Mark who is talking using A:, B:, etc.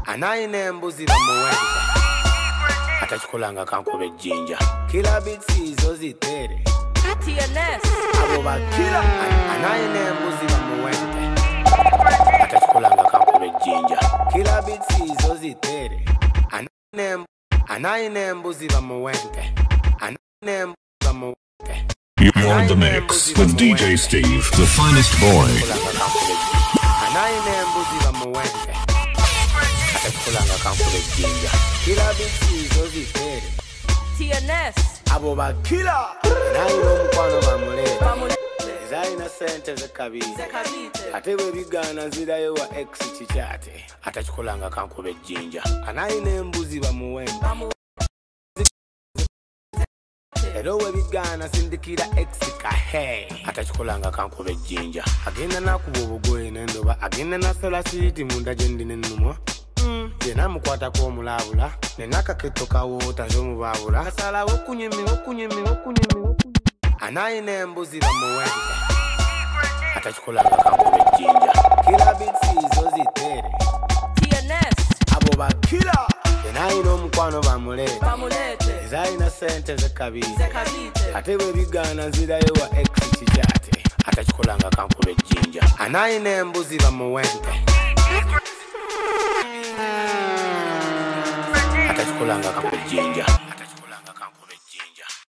A: Anaine mbuzi bamuwende atachikulanga kankube jinja kila bitsi zozitere
B: TNS
A: abo bakila anaine mbuzi bamuwende atachikulanga kankube jinja kila bitsi zozitere anaine mbuzi bamuwende anaine bamuwende.
C: You're in the mix with DJ Steve, the finest boy.
A: Anaine mbuzi bamuwende atachikulanga kankube jinja kila bitsi zozitere
B: TNS
A: abo bakila nairo mukwano bamuleta zaina sente zekabite ate bwe bigana nzirayo wa ex chichate atachikulanga kankube jinja anaine mbuzi bamuwende ero we bigana sindikira ex kahe atachikulanga kankube jinja agenda nakuba obugoye n'endoba agenda nasola siti munda gyendi n'ennumwa yena mukwata kw'omulabula nenakaketo kawoota z'omubabula kasalawo okunyemi anaine mbuzi bamuwende atachikulanga kankube jinja kila bitsi zozitere
B: TNS
A: abo bakila yenaina omukwano bamulete zaina sente zekabite ate bwe bigana nzirayo wa ex chichate atachikulanga kankube jinja anaine mbuzi bamuwende atachikulanga kankube jinja